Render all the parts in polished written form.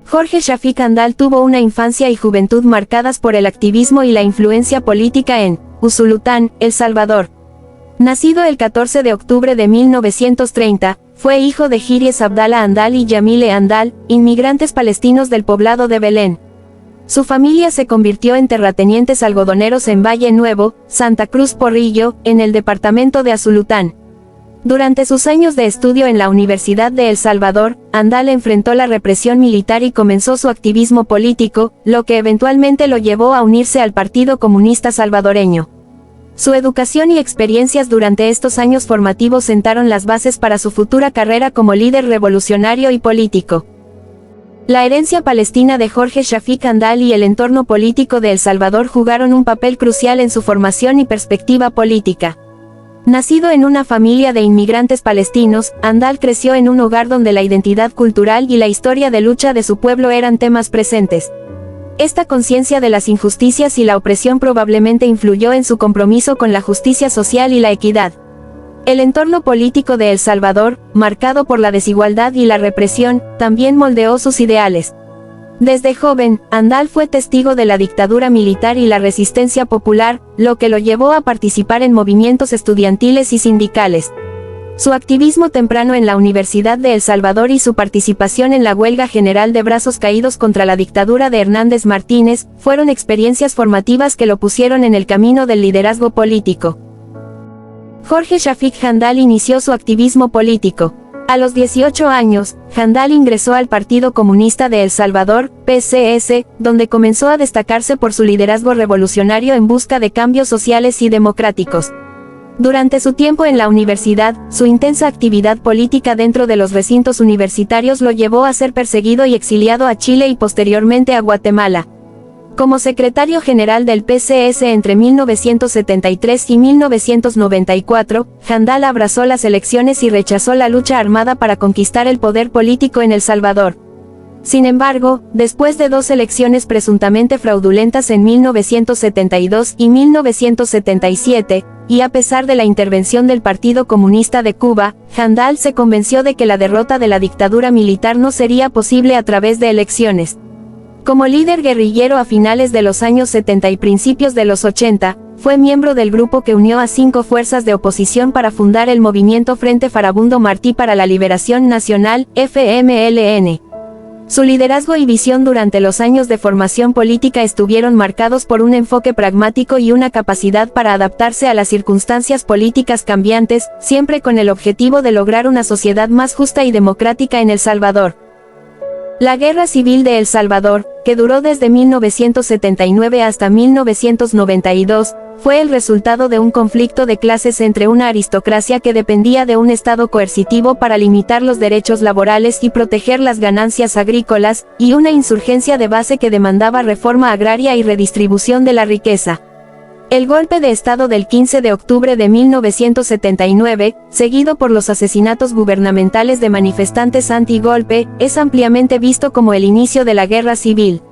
Jorge Shafik Andal tuvo una infancia y juventud marcadas por el activismo y la influencia política en Usulután, El Salvador. Nacido el 14 de octubre de 1930, fue hijo de Giries Abdala Andal y Yamile Andal, inmigrantes palestinos del poblado de Belén. Su familia se convirtió en terratenientes algodoneros en Valle Nuevo, Santa Cruz Porrillo, en el departamento de Usulután. Durante sus años de estudio en la Universidad de El Salvador, Andal enfrentó la represión militar y comenzó su activismo político, lo que eventualmente lo llevó a unirse al Partido Comunista Salvadoreño. Su educación y experiencias durante estos años formativos sentaron las bases para su futura carrera como líder revolucionario y político. La herencia palestina de Jorge Shafik Andal y el entorno político de El Salvador jugaron un papel crucial en su formación y perspectiva política. Nacido en una familia de inmigrantes palestinos, Andal creció en un hogar donde la identidad cultural y la historia de lucha de su pueblo eran temas presentes. Esta conciencia de las injusticias y la opresión probablemente influyó en su compromiso con la justicia social y la equidad. El entorno político de El Salvador, marcado por la desigualdad y la represión, también moldeó sus ideales. Desde joven, Andal fue testigo de la dictadura militar y la resistencia popular, lo que lo llevó a participar en movimientos estudiantiles y sindicales. Su activismo temprano en la Universidad de El Salvador y su participación en la huelga general de brazos caídos contra la dictadura de Hernández Martínez, fueron experiencias formativas que lo pusieron en el camino del liderazgo político. Jorge Shafik Andal inició su activismo político. A los 18 años, Andal ingresó al Partido Comunista de El Salvador, PCS, donde comenzó a destacarse por su liderazgo revolucionario en busca de cambios sociales y democráticos. Durante su tiempo en la universidad, su intensa actividad política dentro de los recintos universitarios lo llevó a ser perseguido y exiliado a Chile y posteriormente a Guatemala. Como secretario general del PCS entre 1973 y 1994, Andal abrazó las elecciones y rechazó la lucha armada para conquistar el poder político en El Salvador. Sin embargo, después de dos elecciones presuntamente fraudulentas en 1972 y 1977, y a pesar de la intervención del Partido Comunista de Cuba, Andal se convenció de que la derrota de la dictadura militar no sería posible a través de elecciones. Como líder guerrillero a finales de los años 70 y principios de los 80, fue miembro del grupo que unió a 5 fuerzas de oposición para fundar el movimiento Frente Farabundo Martí para la Liberación Nacional, FMLN. Su liderazgo y visión durante los años de formación política estuvieron marcados por un enfoque pragmático y una capacidad para adaptarse a las circunstancias políticas cambiantes, siempre con el objetivo de lograr una sociedad más justa y democrática en El Salvador. La Guerra Civil de El Salvador, que duró desde 1979 hasta 1992, fue el resultado de un conflicto de clases entre una aristocracia que dependía de un Estado coercitivo para limitar los derechos laborales y proteger las ganancias agrícolas, y una insurgencia de base que demandaba reforma agraria y redistribución de la riqueza. El golpe de Estado del 15 de octubre de 1979, seguido por los asesinatos gubernamentales de manifestantes anti-golpe, es ampliamente visto como el inicio de la Guerra Civil.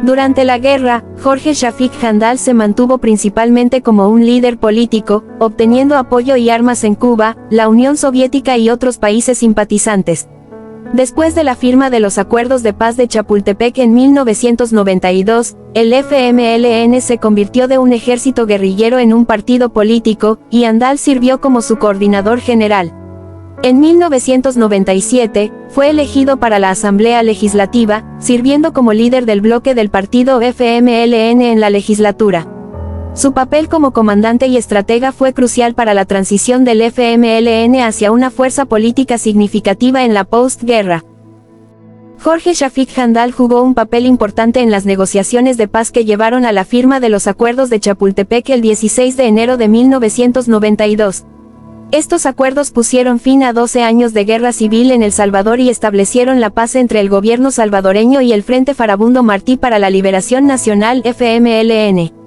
Durante la guerra, Jorge Shafik Andal se mantuvo principalmente como un líder político, obteniendo apoyo y armas en Cuba, la Unión Soviética y otros países simpatizantes. Después de la firma de los Acuerdos de Paz de Chapultepec en 1992, el FMLN se convirtió de un ejército guerrillero en un partido político, y Andal sirvió como su coordinador general. En 1997, fue elegido para la Asamblea Legislativa, sirviendo como líder del bloque del partido FMLN en la legislatura. Su papel como comandante y estratega fue crucial para la transición del FMLN hacia una fuerza política significativa en la postguerra. Jorge Shafik Andal jugó un papel importante en las negociaciones de paz que llevaron a la firma de los Acuerdos de Chapultepec el 16 de enero de 1992. Estos acuerdos pusieron fin a 12 años de guerra civil en El Salvador y establecieron la paz entre el gobierno salvadoreño y el Frente Farabundo Martí para la Liberación Nacional FMLN.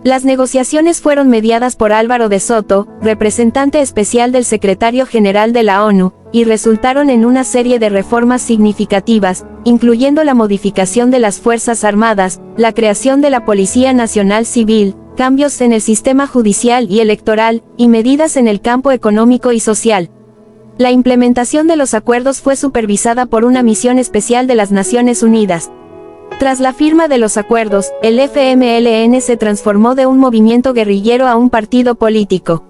Las negociaciones fueron mediadas por Álvaro de Soto, representante especial del secretario general de la ONU, y resultaron en una serie de reformas significativas, incluyendo la modificación de las Fuerzas Armadas, la creación de la Policía Nacional Civil, cambios en el sistema judicial y electoral, y medidas en el campo económico y social. La implementación de los acuerdos fue supervisada por una misión especial de las Naciones Unidas. Tras la firma de los acuerdos, el FMLN se transformó de un movimiento guerrillero a un partido político.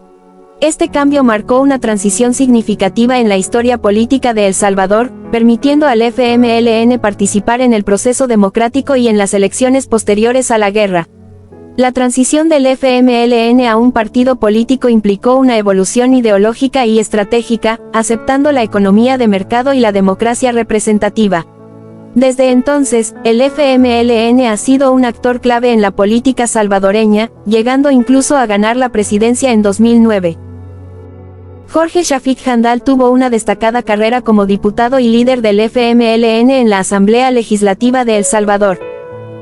Este cambio marcó una transición significativa en la historia política de El Salvador, permitiendo al FMLN participar en el proceso democrático y en las elecciones posteriores a la guerra. La transición del FMLN a un partido político implicó una evolución ideológica y estratégica, aceptando la economía de mercado y la democracia representativa. Desde entonces, el FMLN ha sido un actor clave en la política salvadoreña, llegando incluso a ganar la presidencia en 2009. Jorge Shafik Handal tuvo una destacada carrera como diputado y líder del FMLN en la Asamblea Legislativa de El Salvador.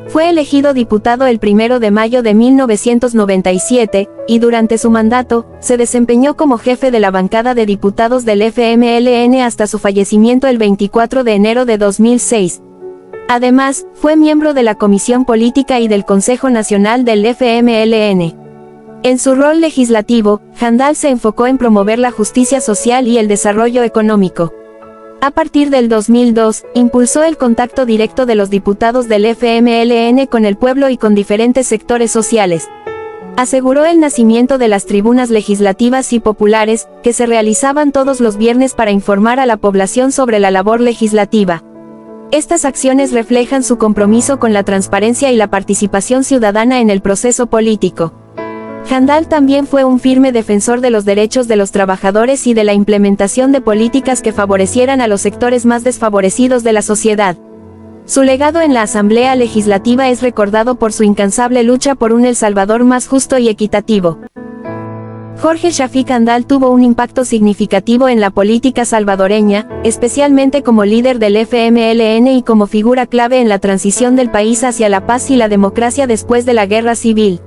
Fue elegido diputado el 1 de mayo de 1997, y durante su mandato, se desempeñó como jefe de la bancada de diputados del FMLN hasta su fallecimiento el 24 de enero de 2006. Además, fue miembro de la Comisión Política y del Consejo Nacional del FMLN. En su rol legislativo, Handal se enfocó en promover la justicia social y el desarrollo económico. A partir del 2002, impulsó el contacto directo de los diputados del FMLN con el pueblo y con diferentes sectores sociales. Aseguró el nacimiento de las tribunas legislativas y populares, que se realizaban todos los viernes para informar a la población sobre la labor legislativa. Estas acciones reflejan su compromiso con la transparencia y la participación ciudadana en el proceso político. Handal también fue un firme defensor de los derechos de los trabajadores y de la implementación de políticas que favorecieran a los sectores más desfavorecidos de la sociedad. Su legado en la Asamblea Legislativa es recordado por su incansable lucha por un El Salvador más justo y equitativo. Jorge Shafik Handal tuvo un impacto significativo en la política salvadoreña, especialmente como líder del FMLN y como figura clave en la transición del país hacia la paz y la democracia después de la Guerra Civil.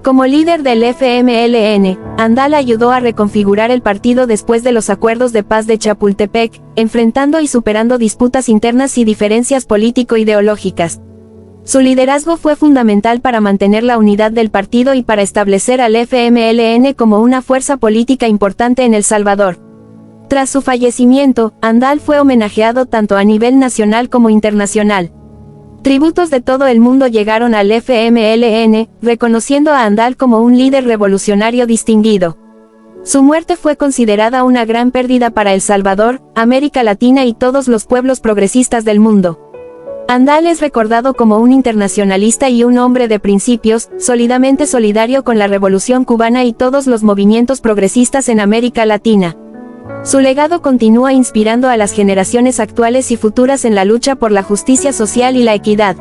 Como líder del FMLN, Handal ayudó a reconfigurar el partido después de los acuerdos de paz de Chapultepec, enfrentando y superando disputas internas y diferencias político-ideológicas. Su liderazgo fue fundamental para mantener la unidad del partido y para establecer al FMLN como una fuerza política importante en El Salvador. Tras su fallecimiento, Handal fue homenajeado tanto a nivel nacional como internacional. Tributos de todo el mundo llegaron al FMLN, reconociendo a Handal como un líder revolucionario distinguido. Su muerte fue considerada una gran pérdida para El Salvador, América Latina y todos los pueblos progresistas del mundo. Handal es recordado como un internacionalista y un hombre de principios, sólidamente solidario con la Revolución Cubana y todos los movimientos progresistas en América Latina. Su legado continúa inspirando a las generaciones actuales y futuras en la lucha por la justicia social y la equidad.